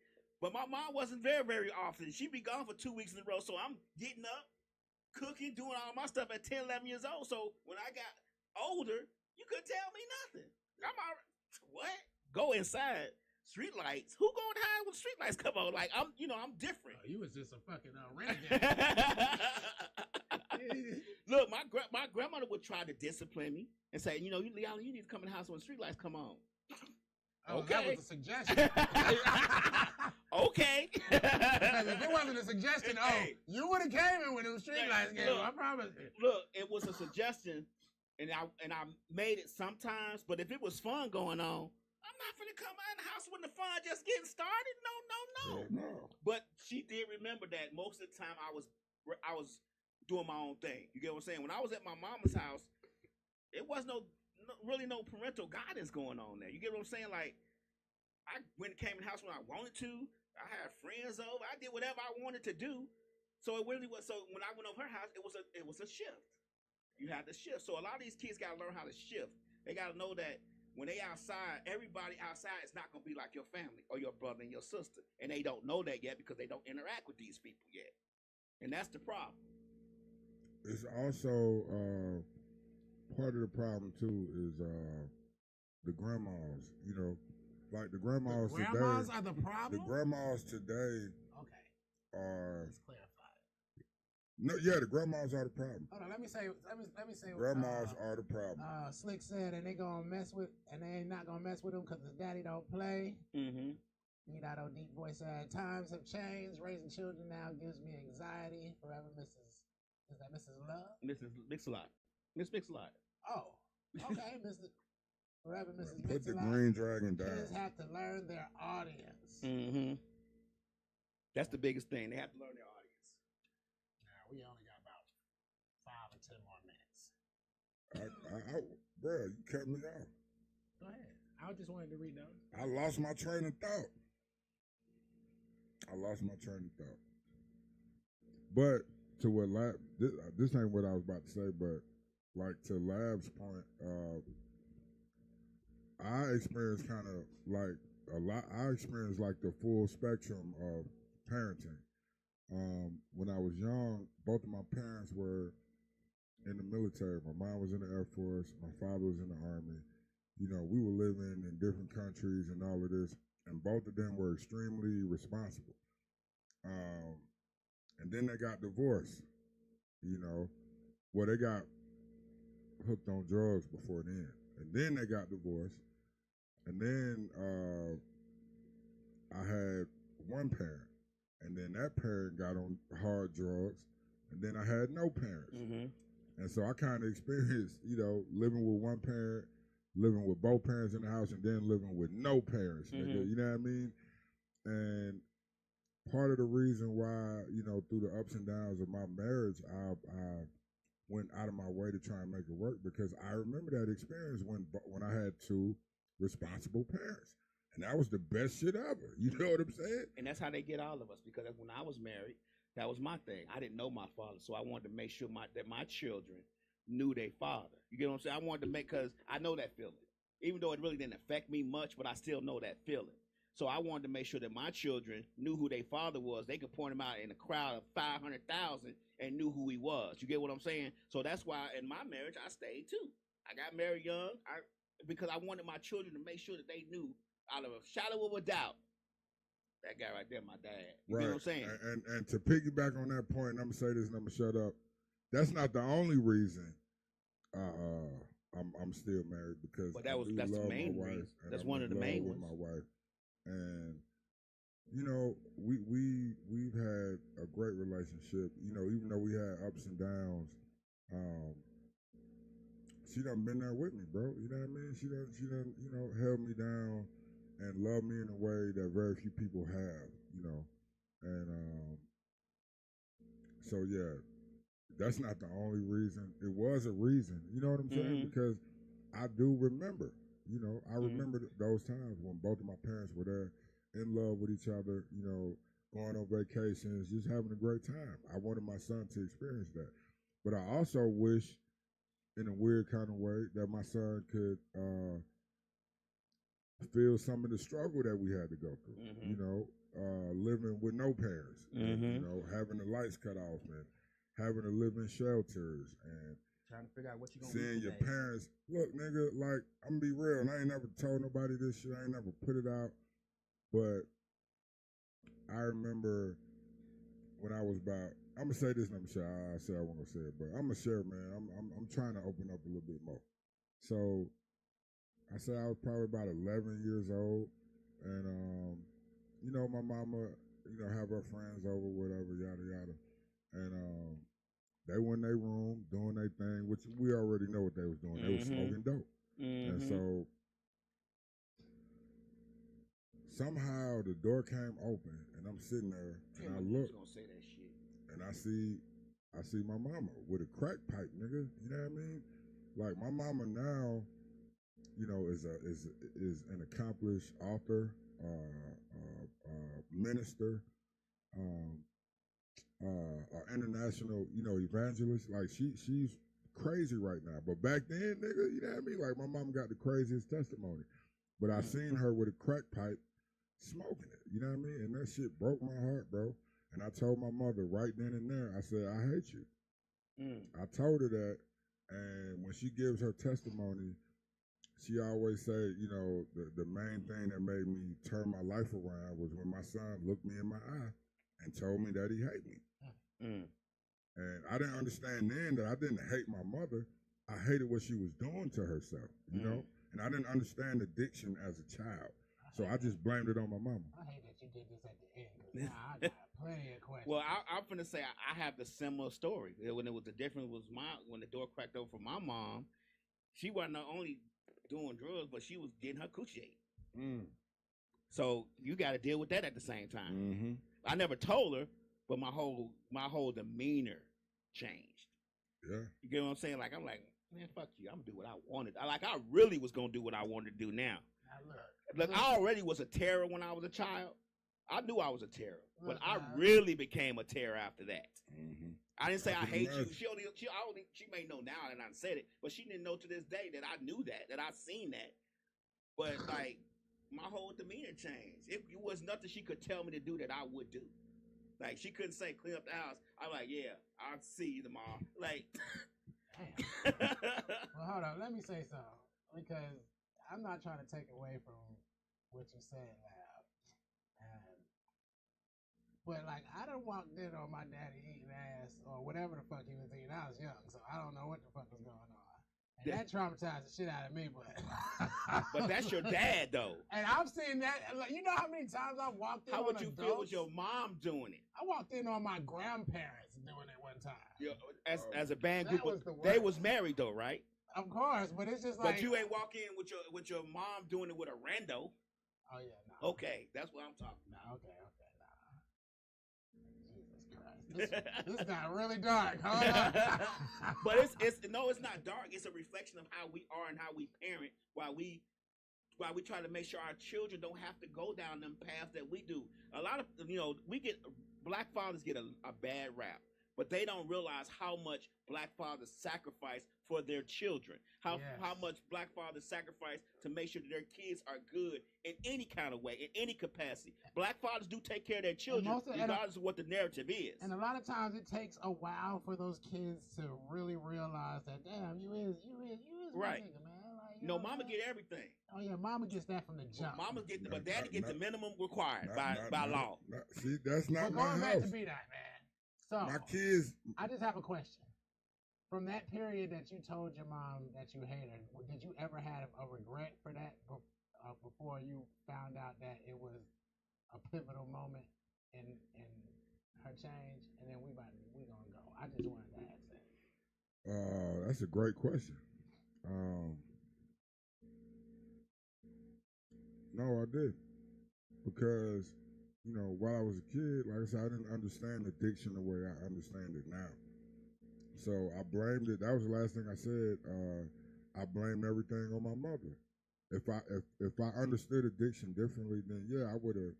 but my mom wasn't very, very often. She'd be gone for 2 weeks in a row. So I'm getting up, cooking, doing all my stuff at 10, 11 years old. So when I got older, you couldn't tell me nothing. I'm all, what? Go inside. Street lights. Who going to hide when street lights come on? Like I'm different. You was just a fucking renegade. Look, my grandmother would try to discipline me and say, you need to come in the house when street lights come on. Okay. That was a suggestion. Okay. If it wasn't a suggestion, you would have came in when it was street lights came on. I promise you. Look, it was a suggestion, and I made it sometimes. But if it was fun going on, I'm not gonna come out in the house when the fun just getting started. No. No. But she did remember that most of the time I was doing my own thing. You get what I'm saying? When I was at my mama's house, it was really no parental guidance going on there. You get what I'm saying? Like, I came in the house when I wanted to. I had friends over. I did whatever I wanted to do. So it really was. So when I went over her house, it was a shift. You had to shift. So a lot of these kids got to learn how to shift. They got to know that when they outside, everybody outside is not going to be like your family or your brother and your sister. And they don't know that yet because they don't interact with these people yet. And that's the problem. It's also part of the problem too is the grandmas. Like the grandmas today. Grandmas are the problem. The grandmas today. Okay. Are. Let's clarify. No, yeah, the grandmas are the problem. Hold on, let me say. Grandmas are the problem. Slick said, and they ain't not gonna mess with him because his daddy don't play. Mm-hmm. Old deep voice said, times have changed. Raising children now gives me anxiety. Forever, Is that Mrs. Love? Mrs. Mix-a-Lot. Miss Mix-a-Lot. Oh, okay, Mrs. Forever, Mrs. Put the Mix-a-Lot. green dragon down. Kids have to learn their audience. Mm-hmm. That's the biggest thing. They have to learn their audience. Now, we only got about 5 or 10 more minutes. Bro, you cut me off. Go ahead. I just wanted to read those. I lost my train of thought. But to what this ain't what I was about to say, but like to Lab's point, I experienced kind of like I experienced like the full spectrum of parenting. When I was young, both of my parents were in the military. My mom was in the Air Force. My father was in the Army. We were living in different countries and all of this, and both of them were extremely responsible. And then they got divorced. Well, they got hooked on drugs before then, and then they got divorced. And then I had one parent, and then that parent got on hard drugs, and then I had no parents. Mm-hmm. And so I kind of experienced, living with one parent, living with both parents in the house, and then living with no parents, nigga. You know what I mean? And part of the reason why, through the ups and downs of my marriage, I went out of my way to try and make it work, because I remember that experience when I had two responsible parents. And that was the best shit ever. You know what I'm saying? And that's how they get all of us, because when I was married, that was my thing. I didn't know my father, so I wanted to make sure that my children knew their father. You get what I'm saying? I wanted to because I know that feeling. Even though it really didn't affect me much, but I still know that feeling. So I wanted to make sure that my children knew who their father was. They could point him out in a crowd of 500,000 and knew who he was. You get what I'm saying? So that's why in my marriage, I stayed too. I got married young because I wanted my children to make sure that they knew out of a shadow of a doubt, that guy right there, my dad. You know what I'm saying? And to piggyback on that point, and I'm going to say this and I'm going to shut up. That's not the only reason I'm still married, because but that's the main reason. That's one of the main ones. My wife, and you know, we've had a great relationship. You know, even though we had ups and downs, um, she done been there with me, bro. You know what I mean? She done, you know, held me down and loved me in a way that very few people have. You know, and so yeah, that's not the only reason. It was a reason. You know what I'm saying? Because I do remember. You know, I remember those times when both of my parents were there, in love with each other. You know, going on vacations, just having a great time. I wanted my son to experience that, but I also wish, in a weird kind of way, that my son could feel some of the struggle that we had to go through. You know, living with no parents, and, you know, having the lights cut off and having to live in shelters and Trying to figure out what you gonna seeing do your today. parents. Look, nigga, like, I'm gonna be real. And I ain't never told nobody this shit. I ain't never put it out. But I remember when I was about, I'm gonna say this and I'm sure I said I wasn't gonna say it, but I'm gonna share, man. I'm trying to open up a little bit more. So I said I was probably about 11 years old, and you know, my mama, you know, have her friends over, whatever, yada yada, and they were in their room doing their thing, which we already know what they was doing. They was smoking dope, and so somehow the door came open, and I'm sitting there, and I look, Gonna say that shit. and I see my mama with a crack pipe, nigga. You know what I mean? Like, my mama now, you know, is an accomplished author, minister, international, you know, evangelist. Like, she's crazy right now. But back then, nigga, you know what I mean? Like, my mom got the craziest testimony. But I seen her with a crack pipe smoking it. You know what I mean? And that shit broke my heart, bro. And I told my mother right then and there, I said, I hate you. I told her that, and when she gives her testimony, she always say, you know, the main thing that made me turn my life around was when my son looked me in my eye and told me that he hated me. And I didn't understand then that I didn't hate my mother. I hated what she was doing to herself, you know? And I didn't understand addiction as a child. So I just blamed it on my mama. I hate that you did this at the end, because now I got plenty of questions. Well, I'm finna say I have the similar story. When it was the difference was when the door cracked open for my mom, she wasn't not only doing drugs, but she was getting her coochie ate. So you got to deal with that at the same time. I never told her, but my whole demeanor changed. Yeah. You get what I'm saying? Like, I'm like, man, fuck you. I'm gonna do what I wanted. I really was gonna do what I wanted to do now. Look, I already was a terror when I was a child. I knew I was a terror, but I really became a terror after that. I didn't say I hate you. She may know now that I said it, but she didn't know to this day that I knew that I seen that. But like, my whole demeanor changed. It was nothing she could tell me to do that I would do. Like, she couldn't say clean up the house. I'm like, yeah, I'll see you tomorrow. Like, well, hold on. Let me say something, because I'm not trying to take away from what you said now. But like, I done walked in on my daddy eating ass or whatever the fuck he was eating. I was young, so I don't know what the fuck was going on. And that traumatized the shit out of me, but but that's your dad though. And I've seen that. Like, you know how many times I walked in? How would you adults? feel with your mom doing it? I walked in on my grandparents doing it one time. Yeah, as a band group, they was married though, right? Of course, but it's just like. But you ain't walk in with your mom doing it with a rando. Oh yeah, no. Okay, that's what I'm talking about. Okay, nah. Jesus Christ, this got really dark, huh? But it's not dark. It's a reflection of how we are and how we parent. While we try to make sure our children don't have to go down them paths that we do. A lot of black fathers get a bad rap, but they don't realize how much black fathers sacrifice for their children. How much black fathers sacrifice to make sure that their kids are good in any kind of way, in any capacity. Black fathers do take care of their children, regardless of what the narrative is. And a lot of times it takes a while for those kids to really realize that, damn, you is right. My nigga, man. Like, mama get everything. Oh yeah, mama gets that from the jump. But daddy get the minimum required by law. See, that's not my house. Going back to be that, man. So my kids. I just have a question. From that period that you told your mom that you hated her, did you ever have a regret for that before you found out that it was a pivotal moment in her change, and then we gonna go. I just wanted to ask that. That's a great question. No, I did because while I was a kid, like I said, I didn't understand addiction the way I understand it now. So I blamed it. That was the last thing I said. I blamed everything on my mother. If I understood addiction differently, then yeah, I would have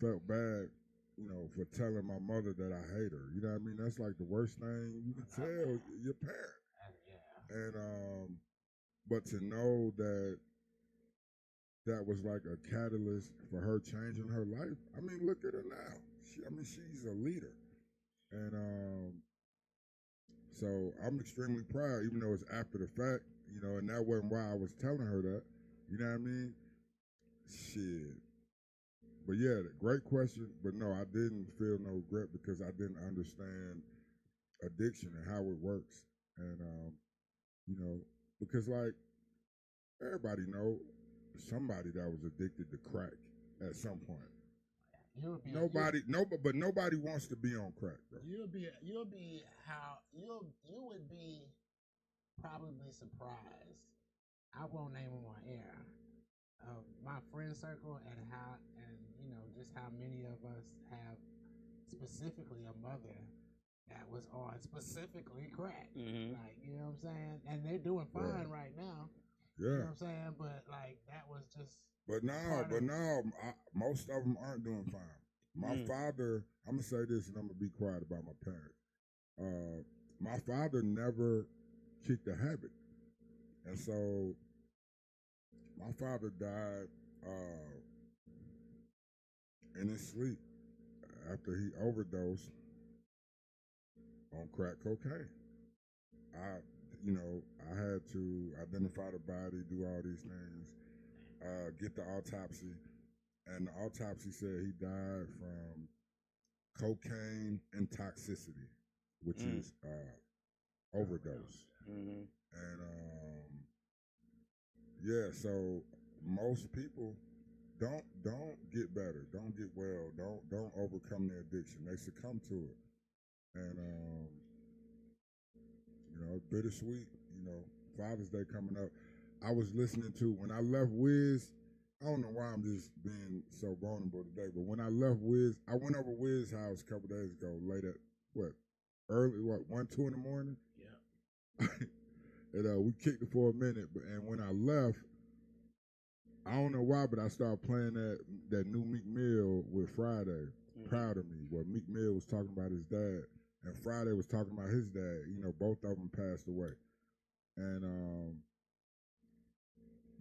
felt bad, for telling my mother that I hate her. You know what I mean? That's like the worst thing you can tell your parent. Yeah. And but to know that was like a catalyst for her changing her life. I mean, look at her now. She's a leader. And so I'm extremely proud, even though it's after the fact, and that wasn't why I was telling her that. You know what I mean? Shit. But yeah, great question. But no, I didn't feel no regret because I didn't understand addiction and how it works. And, because like everybody know somebody that was addicted to crack at some point. But nobody wants to be on crack, bro. You would be probably surprised. I won't name them on air. My friend circle and just how many of us have specifically a mother that was on specifically crack. Mm-hmm. Like, you know what I'm saying? And they're doing fine right now. Yeah. You know what I'm saying? But like that was just. But now, most of them aren't doing fine. My father, I'm gonna say this, and I'm gonna be quiet about my parents. My father never kicked a habit, and so my father died in his sleep after he overdosed on crack cocaine. I had to identify the body, do all these things, get the autopsy, and the autopsy said he died from cocaine intoxicity, which is overdose. Mm-hmm. And yeah, so most people don't get better, don't get well, don't overcome their addiction. They succumb to it, and bittersweet. Father's Day coming up. I was listening to when I left Wiz. I don't know why I'm just being so vulnerable today, but when I left Wiz, I went over Wiz's house a couple days ago, late at 1, 2 in the morning. Yeah. And we kicked it for a minute, and when I left, I don't know why, but I started playing that new Meek Mill with Friday. Mm-hmm. Proud of Me, where Meek Mill was talking about his dad, and Friday was talking about his dad. Both of them passed away. And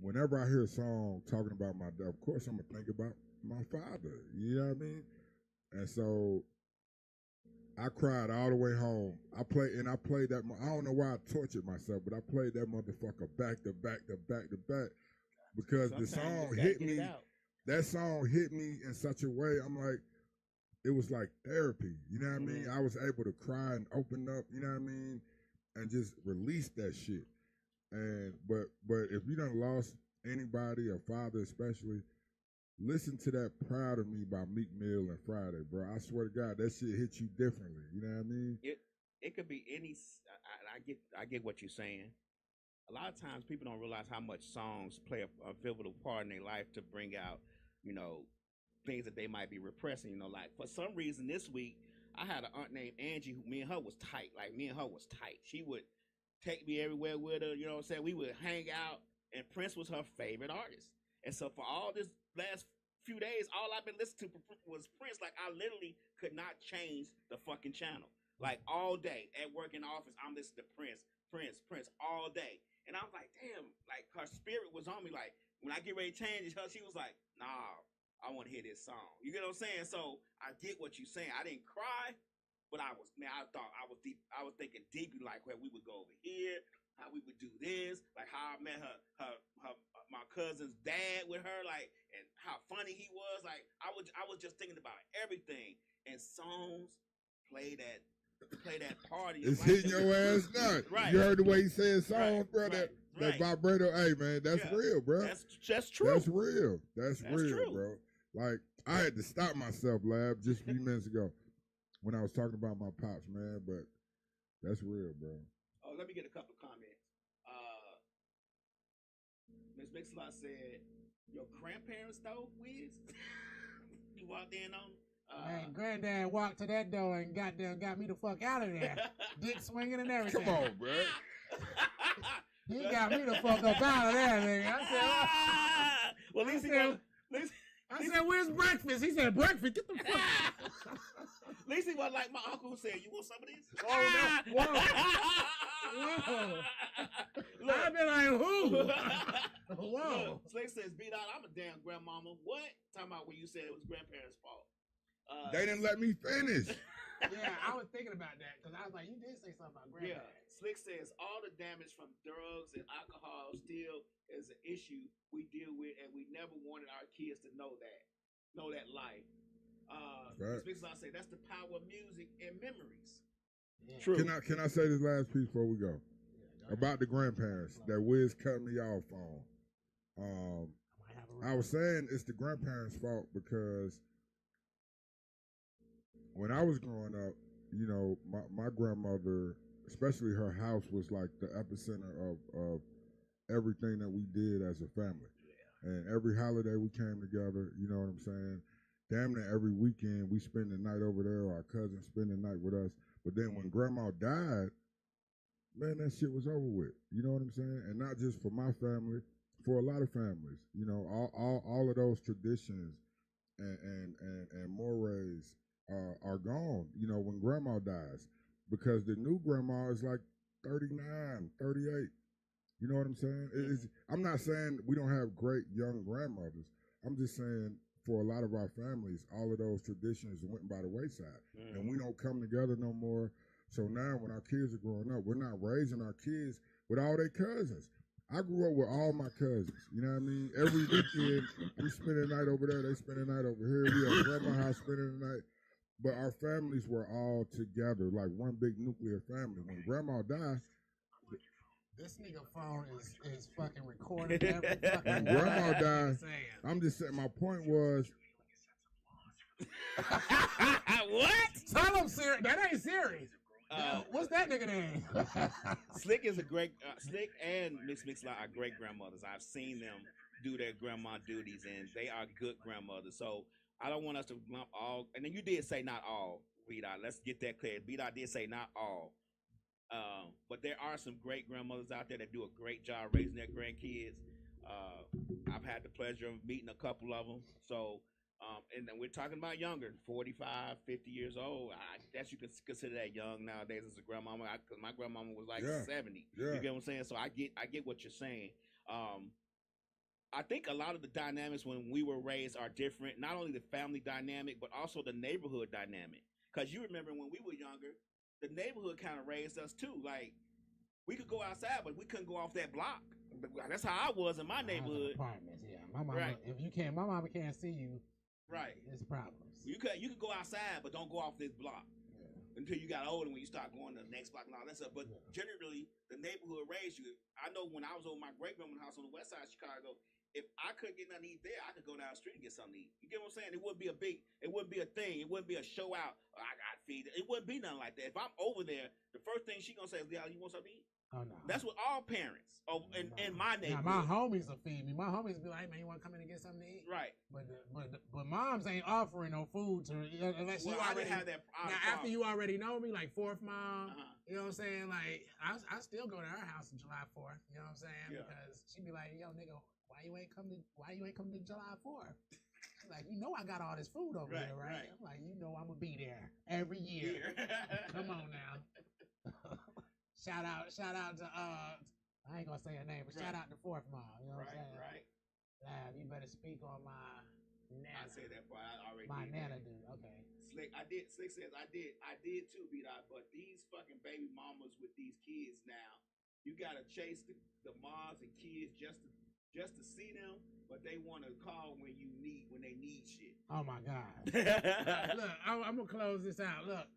whenever I hear a song talking about my dad, of course I'm going to think about my father. You know what I mean? And so I cried all the way home. I played that. I don't know why I tortured myself, but I played that motherfucker back to back to back to back because Sometimes the song hit me. That song hit me in such a way. I'm like, it was like therapy. You know what I mean? I was able to cry and open up. You know what I mean? And just release that shit. And but if you done lost anybody, a father especially, listen to that "Proud of Me" by Meek Mill and Friday, bro. I swear to God, that shit hits you differently. You know what I mean? It could be any. I get what you're saying. A lot of times people don't realize how much songs play a pivotal part in their life to bring out, things that they might be repressing. Like for some reason this week, I had an aunt named Angie who me and her was tight. Like me and her was tight. She would take me everywhere with her. You know what I'm saying? We would hang out, and Prince was her favorite artist. And so for all this last few days, all I've been listening to was Prince. Like I literally could not change the fucking channel. Like all day at work in the office, I'm listening to Prince all day. And I was like, damn, like her spirit was on me. Like when I get ready to change it, she was like, nah, I want to hear this song. You get what I'm saying? So I get what you're saying. I didn't cry, but I thought I was deep. I was thinking deeply, like where we would go over here, how we would do this, like how I met my cousin's dad with her, like, and how funny he was. Like I was just thinking about everything, and songs play that party. It's hitting your ass nuts. Right. You heard the way he said songs, bro. That vibrato. Hey, man, that's real, bro. That's true. That's real. That's real, true. bro. Like, I had to stop myself, Lab, just a few minutes ago when I was talking about my pops, man. But that's real, bro. Oh, let me get a couple of comments. Miss Mixlot said, your grandparents though, Wiz? You walked in on Man, granddad walked to that door and goddamn got me the fuck out of there. Dick swinging and everything. Come on, bro. He got me the fuck up out of there, nigga. I well, at least he said- was, said, where's breakfast? He said, breakfast? Get the fuck out. at least he was like my uncle who said, you want some of this? Oh, no. Whoa. Look. I've been like, who? Whoa. Look, Slick says, beat out, I'm a damn grandmama. What? Talking about when you said it was grandparents' fault. They didn't let me finish. Yeah, I was thinking about that because I was like, you did say something about Yeah. granddad. Slick says, all the damage from drugs and alcohol still is an issue we deal with, and we never wanted our kids to know that life. Right. Slick say, that's the power of music and memories. Yeah. True. Can I say this last piece before we go? About the grandparents that Wiz cut me off on. I was saying it's the grandparents' fault because when I was growing up, you know, my grandmother, especially her house, was like the epicenter of everything that we did as a family. Yeah. And every holiday we came together, you know what I'm saying? Damn near every weekend we spend the night over there, or our cousins spend the night with us. But then when grandma died, man, that shit was over with. You know what I'm saying? And not just for my family, for a lot of families. You know, all of those traditions and mores are gone, you know, when grandma dies. Because the new grandma is like 39, 38. You know what I'm saying? I'm not saying we don't have great young grandmothers. I'm just saying for a lot of our families, all of those traditions went by the wayside. And we don't come together no more. So now when our kids are growing up, we're not raising our kids with all their cousins. I grew up with all my cousins. You know what I mean? Every weekend, we spend the night over there. They spend the night over here. We at grandma's house spending the night. But our families were all together, like one big nuclear family. When grandma died, this nigga phone is fucking recording every fucking when grandma died, I'm just saying, my point was, What? tell him Siri. That ain't Siri. What's that nigga name? Slick is a great Slick and Miss Mixlot are great grandmothers. I've seen them do their grandma duties, and they are good grandmothers. So I don't want us to lump all. And then you did say not all, B-Dot. Let's get that clear. B-Dot did say not all. But there are some great grandmothers out there that do a great job raising their grandkids. I've had the pleasure of meeting a couple of them. So, and then we're talking about younger, 45, 50 years old. I guess you could consider that young nowadays as a grandmama. Because my grandmama was like 70. Yeah. You get what I'm saying? So I get what you're saying. I think a lot of the dynamics when we were raised are different. Not only the family dynamic, but also the neighborhood dynamic. Because you remember when we were younger, the neighborhood kind of raised us too. Like, we could go outside, but we couldn't go off that block. That's how I was in my neighborhood. Apartments, yeah. My mama, Right. my mama can't see you. Right. It's problems. You could go outside, but don't go off this block until you got older. When you start going to the next block and all that stuff. But generally, the neighborhood raised you. I know when I was over my great grandma's house on the west side of Chicago, if I couldn't get nothing to eat there, I could go down the street and get something to eat. You get what I'm saying? It wouldn't be a thing. It wouldn't be a show out. I got feed. It wouldn't be nothing like that. If I'm over there, the first thing she gonna say is, "Yeah, you want something to eat?" Oh no. That's what all parents in my neighborhood. Now, my homies will feed me. My homies be like, "Hey, man, you want to come in and get something to eat?" Right. But moms ain't offering no food to unless you I already didn't have that. now after you already know me, like fourth mom. You know what I'm saying? Like I still go to her house on July 4th. You know what I'm saying? Yeah. Because she be like, "Yo, nigga, why you ain't come to July 4th?" Like, you know I got all this food over there, right? I'm like, you know I'm gonna be there every year. Come on now. Shout out to I ain't gonna say her name, but shout out to fourth mom. You know what I'm saying? Right. You better speak on my nana. I say that, but I already My did nana that. do. Okay. Slick says I did too, B-Dot, but these fucking baby mamas with these kids now, you gotta chase the moms and kids just to see them, but they want to call when they need shit. Oh my God. Look, I'm gonna close this out. Look,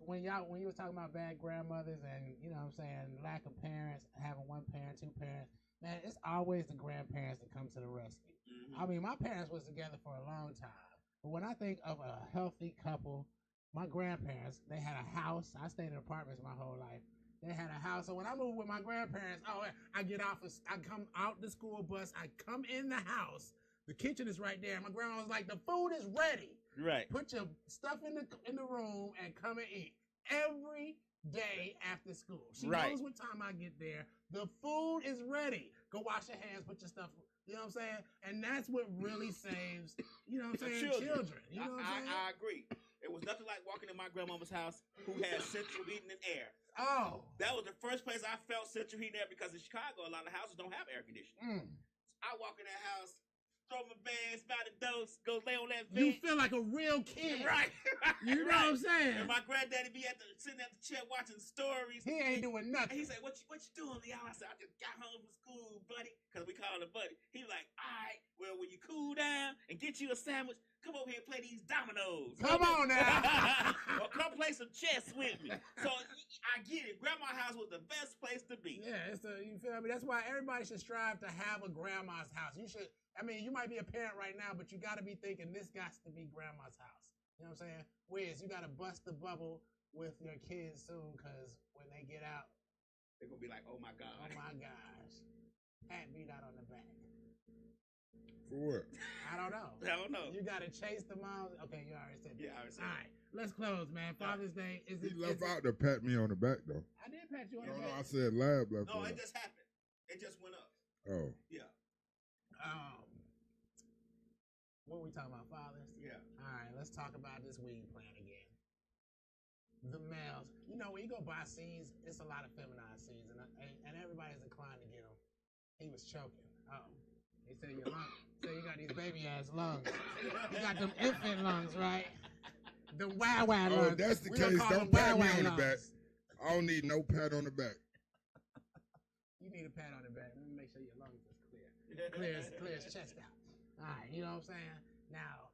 when you was talking about bad grandmothers and you know what I'm saying, lack of parents, having one parent, two parents, man, it's always the grandparents that come to the rescue. Mhm. I mean, my parents was together for a long time, but when I think of a healthy couple, my grandparents, they had a house. I stayed in apartments my whole life. They had a house. So when I moved with my grandparents, I get off, I come out the school bus, I come in the house. The kitchen is right there. My grandma was like, the food is ready. Right. Put your stuff in the room and come and eat. Every day after school. She knows what time I get there. The food is ready. Go wash your hands, put your stuff, you know what I'm saying? And that's what really saves, you know what I'm saying, children. You know what I'm saying? I agree. It was nothing like walking in my grandmama's house who had central heating and air. Oh. That was the first place I felt central heating and air because in Chicago, a lot of houses don't have air conditioning. I walk in that house, throw my bags by the door, go lay on that bed. You feel like a real kid. Right. You know what I'm saying? And my granddaddy be sitting at the chair watching stories. He ain't doing nothing. And he said, what you doing, Leon? I said, I just got home from school, buddy. Because we call him buddy. He was like, all right, well, when you cool down and get you a sandwich, come over here and play these dominoes. Come on now. Or come play some chess with me. So I get it. Grandma's house was the best place to be. Yeah, you feel me? That's why everybody should strive to have a grandma's house. You should, I mean, you might be a parent right now, but you got to be thinking this got to be grandma's house. You know what I'm saying? Wiz, you got to bust the bubble with your kids soon, because when they get out, they're going to be like, oh my God. Oh my gosh. Pat beat out on the back. For what? I don't know. I don't know. You got to chase the moms. Okay, you already said that. Yeah, I already said All right, let's close, man. Father's Day. Is He it? left out to pat me on the back, though. I did pat you on No, the no, I back. said Lab left No, out. it just happened. It just went up. Oh. Yeah. What we talking about, fathers? Yeah. All right, let's talk about this weed plant again. The males. You know, when you go buy seeds, it's a lot of feminized seeds, and everybody's inclined to get them. He was choking. Oh. He said your lungs. He said you got these baby ass lungs. You got them infant lungs, right? The wow lungs. Oh, if that's the case, don't pat me on the back. I don't need no pat on the back. You need a pat on the back. Let me make sure your lungs is clear. Clear his chest out. All right, you know what I'm saying? Now,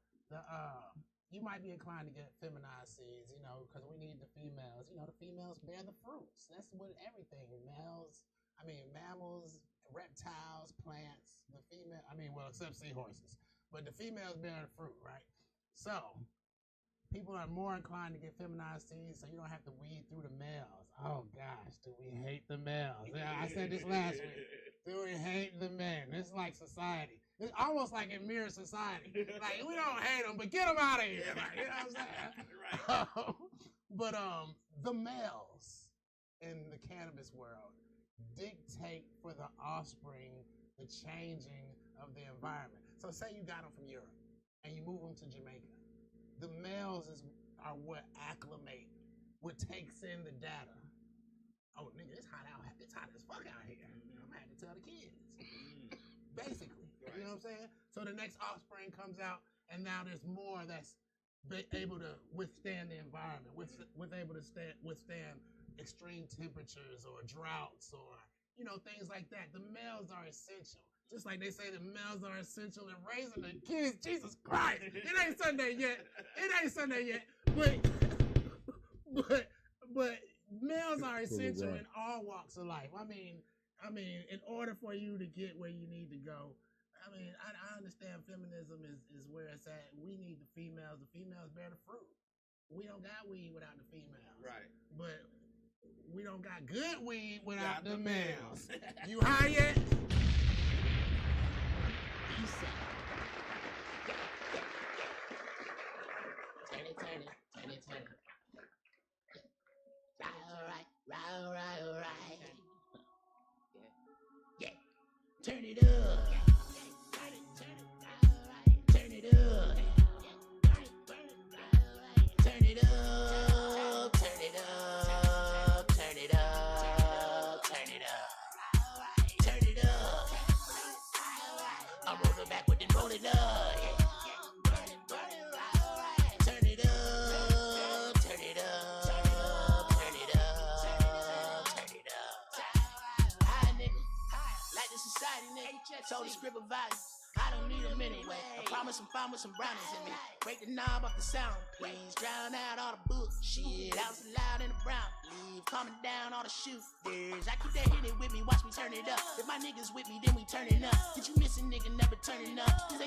you might be inclined to get feminized seeds, you know, because we need the females. You know, the females bear the fruits. That's what everything. Mammals, reptiles, plants, except seahorses. But the females bear the fruit, right? So, people are more inclined to get feminized seeds so you don't have to weed through the males. Oh, gosh, do we hate the males? Yeah, I said this last week. Do we hate the men? It's like society. It's almost like it mirrors society. Like, we don't hate them, but get them out of here. Like, you know what I'm saying? But the males in the cannabis world dictate for the offspring the changing of the environment. So say you got them from Europe and you move them to Jamaica. The males are what acclimate, what takes in the data. Oh, nigga, it's hot out. It's hot as fuck out here. I'm gonna have to tell the kids. Basically, you know what I'm saying? So the next offspring comes out, and now there's more that's able to withstand the environment, able to withstand extreme temperatures or droughts or, you know, things like that. The males are essential. Just like they say the males are essential in raising the kids. Jesus Christ. It ain't Sunday yet. But males are essential in all walks of life. I mean, in order for you to get where you need to go, I understand feminism is where it's at. We need the females. The females bear the fruit. We don't got weed without the females. Right. But we don't got good weed without the males. You high yet? Turn it. Right. Yeah. Turn it up. Turn it up. Turn it up. Turn it up. Turn it up. Turn it up. Turn it up. I'm rolling backward and rolling up. So the script of value. I don't need a them anyway. I promise I'm fine with some brownies in me. Break the knob off the sound, please. Drown out all the bullshit. Out loud in the brown. Leave calming down all the shooters. I keep that Henny with me, watch me turn it up. If my niggas with me, then we turn it up. Did you miss a nigga never turning up? This ain't